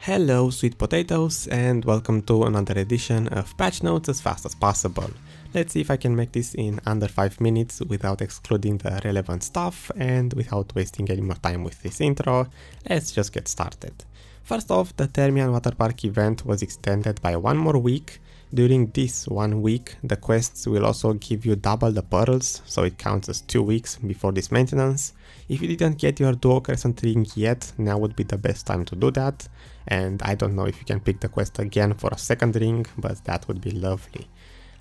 Hello sweet potatoes and welcome to another edition of patch notes as fast as possible. Let's see if I can make this in under 5 minutes without excluding the relevant stuff and without wasting any more time with this intro. Let's just get started. First off, the Terrmian water park event was extended by one more week. During this 1 week, the quests will also give you double the pearls, so it counts as 2 weeks before this maintenance. If you didn't get your DUO Crescent Ring yet, now would be the best time to do that. And I don't know if you can pick the quest again for a second ring, but that would be lovely.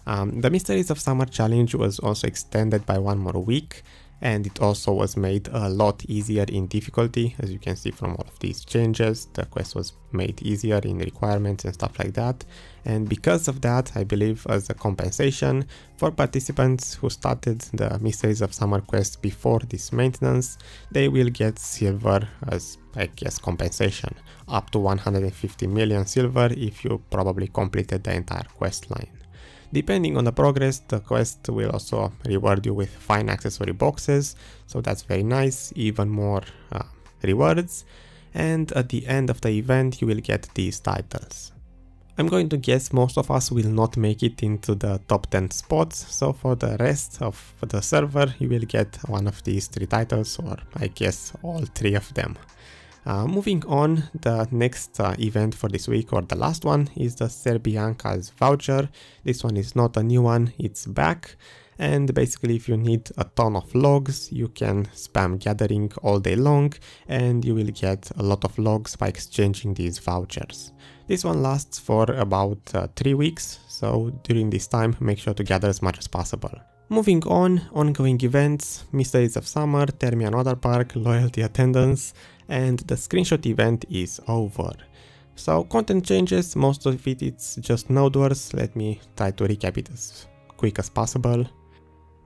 The Mysteries of Summer challenge was also extended by one more week, and it also was made a lot easier in difficulty. As you can see from all of these changes, the quest was made easier in requirements and stuff like that. And because of that, I believe as a compensation for participants who started the Mysteries of Summer quest before this maintenance, they will get silver as, I guess, compensation, up to 150 million silver if you probably completed the entire quest line. Depending on the progress, the quest will also reward you with fine accessory boxes, so that's very nice, even more rewards, and at the end of the event you will get these titles. I'm going to guess most of us will not make it into the top 10 spots, so for the rest of the server you will get one of these 3 titles, or I guess all 3 of them. Moving on, the next event for this week, or the last one, is the Biancas Voucher. This one is not a new one, it's back, and basically if you need a ton of logs, you can spam gathering all day long and you will get a lot of logs by exchanging these vouchers. This one lasts for about 3 weeks, so during this time make sure to gather as much as possible. Moving on, ongoing events, Mysteries of Summer, Terrmian Water Park, Loyalty Attendance, and the screenshot event is over. So content changes, most of it it's just Node Wars. Let me try to recap it as quick as possible.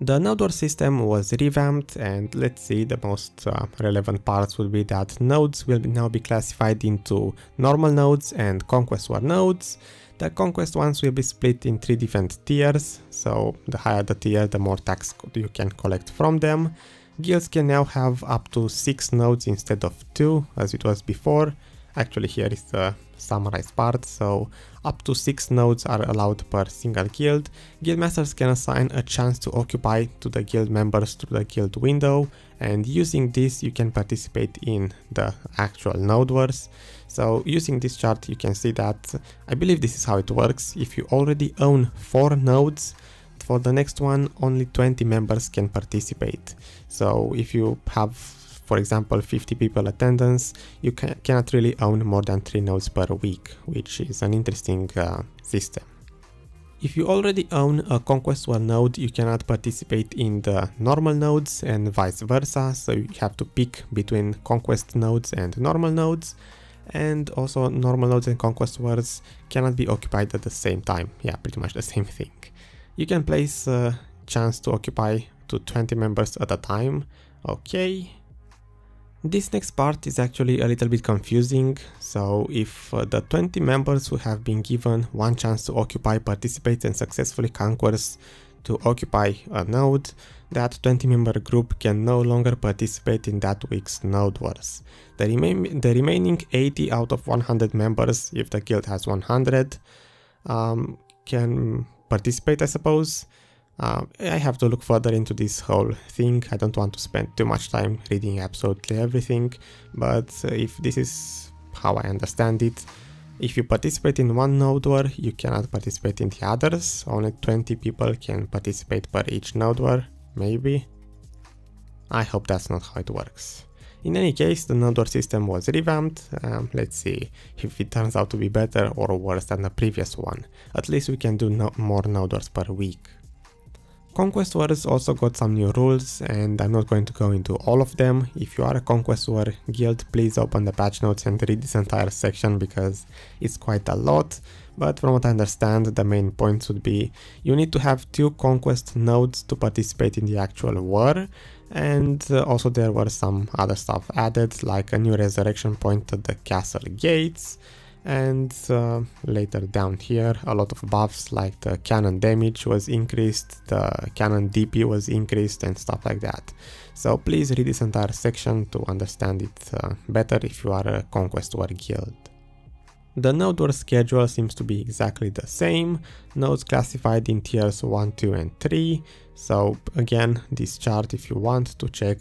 The Node Wars system was revamped, and let's see, the most relevant parts will be that nodes will now be classified into normal nodes and Conquest War nodes. The Conquest ones will be split in 3 different tiers, so the higher the tier, the more tax you can collect from them. Guilds can now have up to 6 nodes instead of 2, as it was before. Actually, here is the summarized part, so up to 6 nodes are allowed per single guild. Guildmasters can assign a chance to occupy to the guild members through the guild window, and using this you can participate in the actual node wars. So using this chart you can see that, I believe this is how it works. If you already own 4 nodes, for the next one only 20 members can participate. So if you have, for example, 50 people attendance, you cannot really own more than 3 nodes per week, which is an interesting system. If you already own a Conquest War node, you cannot participate in the normal nodes and vice versa, so you have to pick between Conquest nodes and normal nodes, and also normal nodes and Conquest Wars cannot be occupied at the same time. Yeah, pretty much the same thing. You can place a chance to occupy to 20 members at a time. Okay. This next part is actually a little bit confusing. So if the 20 members who have been given one chance to occupy participates and successfully conquers to occupy a node, that 20 member group can no longer participate in that week's node wars. The remaining 80 out of 100 members, if the guild has 100, can participate, I suppose. I have to look further into this whole thing. I don't want to spend too much time reading absolutely everything, but if this is how I understand it, if you participate in one node war, you cannot participate in the others. Only 20 people can participate per each node war, maybe. I hope that's not how it works. In any case, the node war system was revamped. Let's see if it turns out to be better or worse than the previous one. At least we can do more node wars per week. Conquest Wars also got some new rules, and I'm not going to go into all of them. If you are a Conquest War guild, please open the patch notes and read this entire section because it's quite a lot. But from what I understand, the main points would be you need to have 2 Conquest nodes to participate in the actual war, and also there were some other stuff added, like a new resurrection point at the castle gates, and later down here a lot of buffs like the cannon damage was increased, the cannon DP was increased and stuff like that. So please read this entire section to understand it better if you are a Conquest War guild. The node war schedule seems to be exactly the same, nodes classified in tiers 1, 2 and 3, so again this chart if you want to check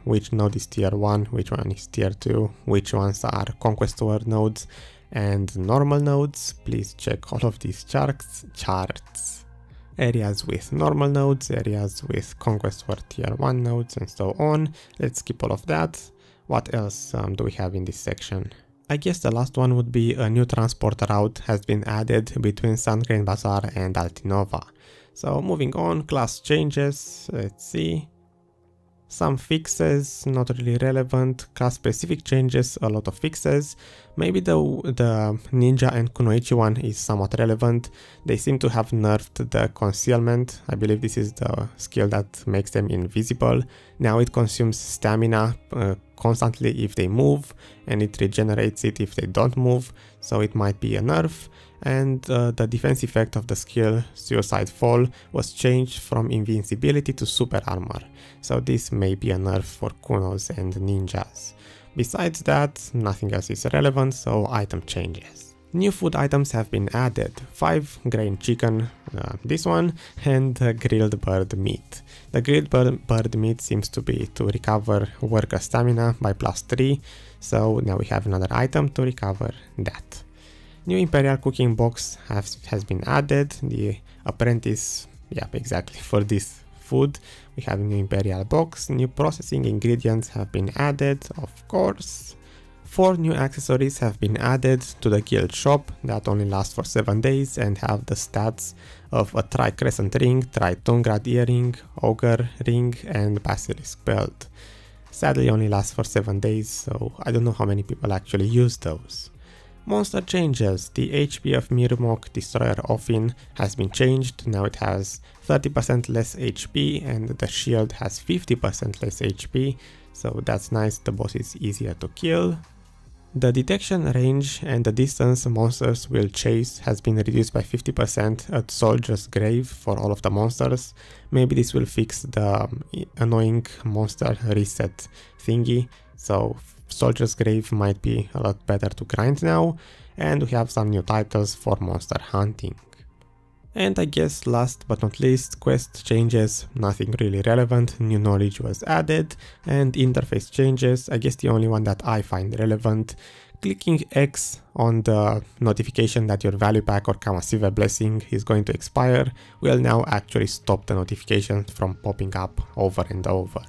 which node is tier 1, which one is tier 2, which ones are Conquest War nodes and normal nodes, please check all of these charts. Areas with normal nodes, areas with Conquest War tier 1 nodes and so on. Let's skip all of that. What else do we have in this section? I guess the last one would be a new transport route has been added between Sandgrain Bazaar and Altinova. So moving on, class changes, let's see. Some fixes, not really relevant. Class specific changes, a lot of fixes. Maybe the Ninja and Kunoichi one is somewhat relevant. They seem to have nerfed the concealment. I believe this is the skill that makes them invisible. Now it consumes stamina constantly if they move, and it regenerates it if they don't move, so it might be a nerf. And the defense effect of the skill Suicide Fall was changed from invincibility to super armor, so this may be a nerf for Kunos and ninjas. Besides that, nothing else is relevant, so item changes. New food items have been added, 5 grain chicken, this one, and grilled bird meat. The grilled bird meat seems to be to recover worker stamina by +3, so now we have another item to recover that. New Imperial cooking box has been added, the apprentice, yeah, exactly, for this food. We have a new Imperial box, new processing ingredients have been added, of course. 4 new accessories have been added to the guild shop that only last for 7 days and have the stats of a Crescent Ring, Tungrad Earring, Ogre Ring and Basilisk Belt. Sadly only lasts for 7 days, so I don't know how many people actually use those. Monster changes. The HP of Mirmok Destroyer Offin has been changed, now it has 30% less HP and the shield has 50% less HP, so that's nice, the boss is easier to kill. The detection range and the distance monsters will chase has been reduced by 50% at Soldier's Grave for all of the monsters. Maybe this will fix the annoying monster reset thingy, so Soldier's Grave might be a lot better to grind now, and we have some new titles for monster hunting. And I guess last but not least, quest changes, nothing really relevant, new knowledge was added, and interface changes. I guess the only one that I find relevant, clicking X on the notification that your value pack or Kamasiva blessing is going to expire will now actually stop the notification from popping up over and over.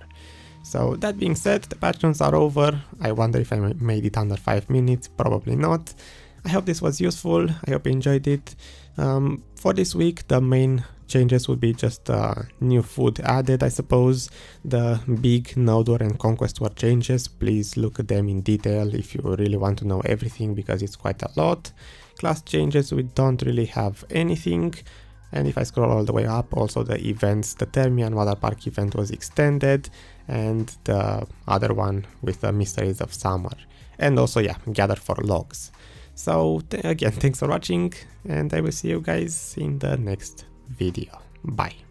So that being said, the patrons are over. I wonder if I made it under 5 minutes, probably not. I hope this was useful, I hope you enjoyed it. For this week the main changes would be just new food added, I suppose. The big Node War and Conquest War changes, please look at them in detail if you really want to know everything, because it's quite a lot. Class changes, we don't really have anything. And if I scroll all the way up, also the events, the Terrmian Water Park event was extended, and the other one with the Mysteries of Summer. And also, yeah, gather for logs. So again, thanks for watching, and I will see you guys in the next video. Bye.